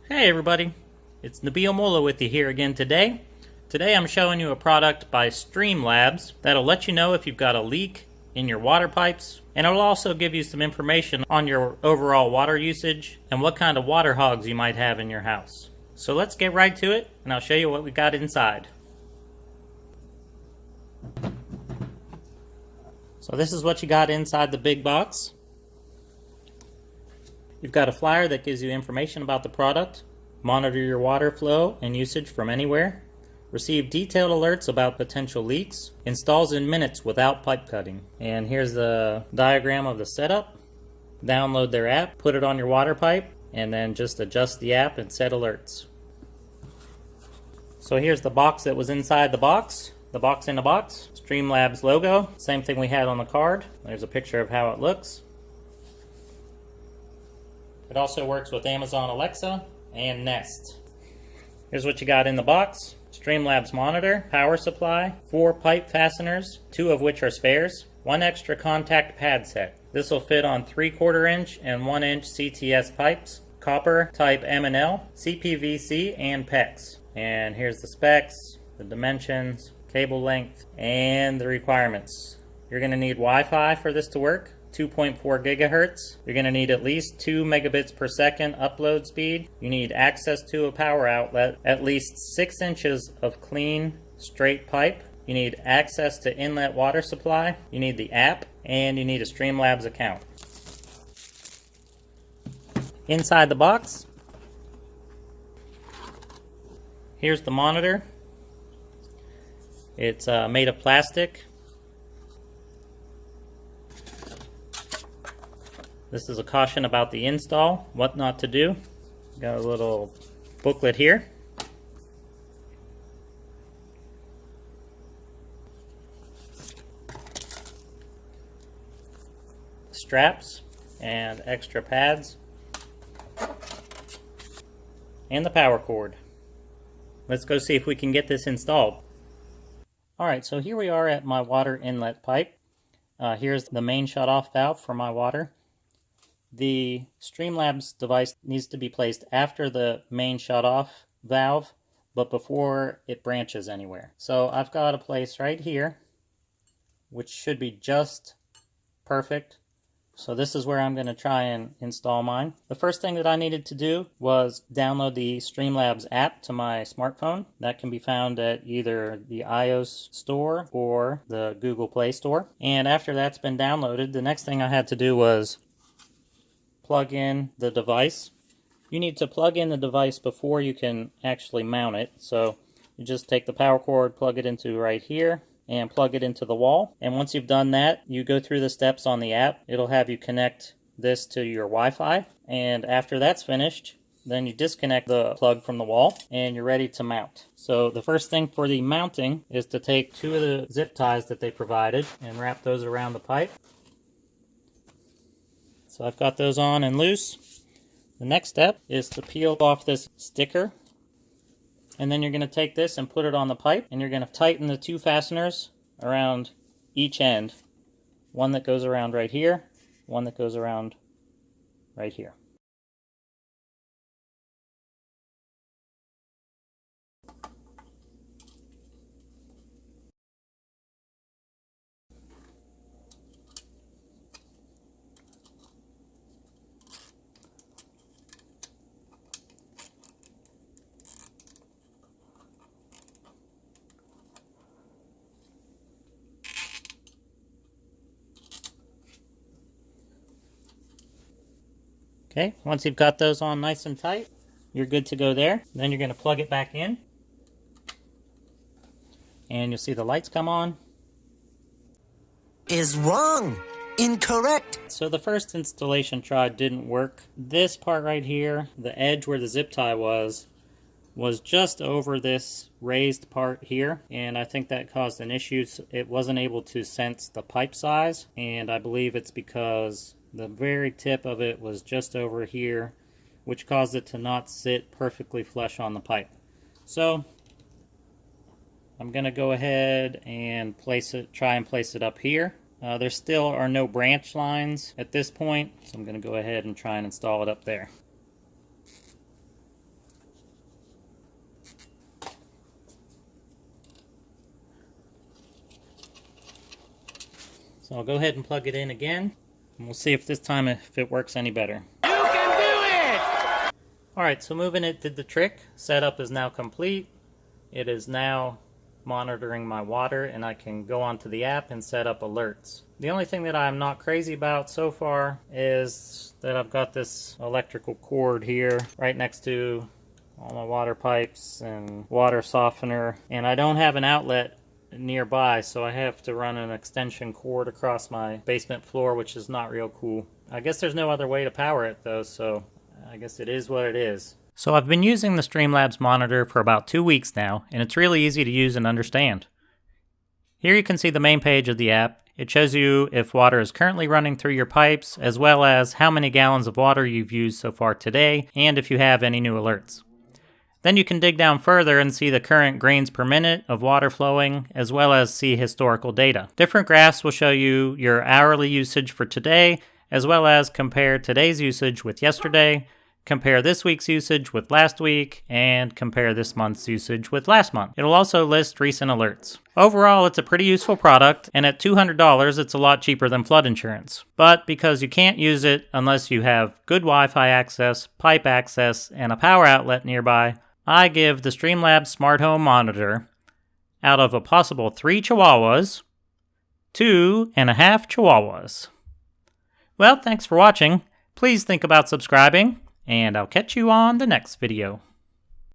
Hey everybody, it's Nabil Mullah with you here again today. Today I'm showing you a product by StreamLabs that'll let you know if you've got a leak in your water pipes, and it'll also give you some information on your overall water usage and what kind of water hogs you might have in your house. So let's get right to it and I'll show you what we got inside. So this is what you got inside the big box. You've got a flyer that gives you information about the product, monitor your water flow and usage from anywhere, receive detailed alerts about potential leaks, installs in minutes without pipe cutting. And here's the diagram of the setup. Download their app, put it on your water pipe, and then just adjust the app and set alerts. So here's the box that was inside the box in the box, StreamLabs logo, same thing we had on the card. There's a picture of how it looks. It also works with Amazon Alexa and Nest. Here's what you got in the box. StreamLabs monitor, power supply, 4 pipe fasteners, 2 of which are spares, 1 extra contact pad set. This will fit on 3/4 inch and 1 inch CTS pipes, copper type M&L, CPVC, and PEX. And here's the specs, the dimensions, cable length, and the requirements. You're going to need Wi-Fi for this to work. 2.4 gigahertz. You're going to need at least 2 megabits per second upload speed. You need access to a power outlet, at least 6 inches of clean, straight pipe. You need access to inlet water supply. You need the app, and you need a StreamLabs account. Inside the box, here's the monitor. It's made of plastic. This is a caution about the install, what not to do. Got a little booklet here. Straps and extra pads. And the power cord. Let's go see if we can get this installed. Alright, so here we are at my water inlet pipe. Here's the main shutoff valve for my water. The StreamLabs device needs to be placed after the main shutoff valve, but before it branches anywhere. So I've got a place right here, which should be just perfect. So this is where I'm going to try and install mine. The first thing that I needed to do was download the StreamLabs app to my smartphone. That can be found at either the iOS store or the Google Play Store. And after that's been downloaded, the next thing I had to do was plug in the device. You need to plug in the device before you can actually mount it. So you just take the power cord, plug it into right here, and plug it into the wall. And once you've done that, you go through the steps on the app. It'll have you connect this to your Wi-Fi. And after that's finished, then you disconnect the plug from the wall and you're ready to mount. So the first thing for the mounting is to take 2 of the zip ties that they provided and wrap those around the pipe. So I've got those on and loose. The next step is to peel off this sticker. And then you're going to take this and put it on the pipe. And you're going to tighten the 2 fasteners around each end. One that goes around right here. One that goes around right here. Okay, once you've got those on nice and tight, you're good to go there. Then you're going to plug it back in. And you'll see the lights come on. Is wrong. Incorrect. So the first installation try didn't work. This part right here, the edge where the zip tie was just over this raised part here, and I think that caused an issue. It wasn't able to sense the pipe size, and I believe it's because the very tip of it was just over here, which caused it to not sit perfectly flush on the pipe. So I'm going to go ahead and try and place it up here. There still are no branch lines at this point, so I'm going to go ahead and try and install it up there. So I'll go ahead and plug it in again, and we'll see if this time if it works any better. You can do it! Alright, so moving it did the trick. Setup is now complete. It is now monitoring my water, and I can go onto the app and set up alerts. The only thing that I'm not crazy about so far is that I've got this electrical cord here right next to all my water pipes and water softener, and I don't have an outlet nearby, so I have to run an extension cord across my basement floor, which is not real cool. I guess there's no other way to power it though, so I guess it is what it is. So I've been using the StreamLabs monitor for about 2 weeks now, and it's really easy to use and understand. Here you can see the main page of the app. It shows you if water is currently running through your pipes, as well as how many gallons of water you've used so far today, and if you have any new alerts. Then you can dig down further and see the current grains per minute of water flowing, as well as see historical data. Different graphs will show you your hourly usage for today, as well as compare today's usage with yesterday, compare this week's usage with last week, and compare this month's usage with last month. It'll also list recent alerts. Overall, it's a pretty useful product, and at $200, it's a lot cheaper than flood insurance. But because you can't use it unless you have good Wi-Fi access, pipe access, and a power outlet nearby, I give the StreamLabs Smart Home Monitor, out of a possible 3 Chihuahuas, 2.5 Chihuahuas. Well, thanks for watching. Please think about subscribing, and I'll catch you on the next video.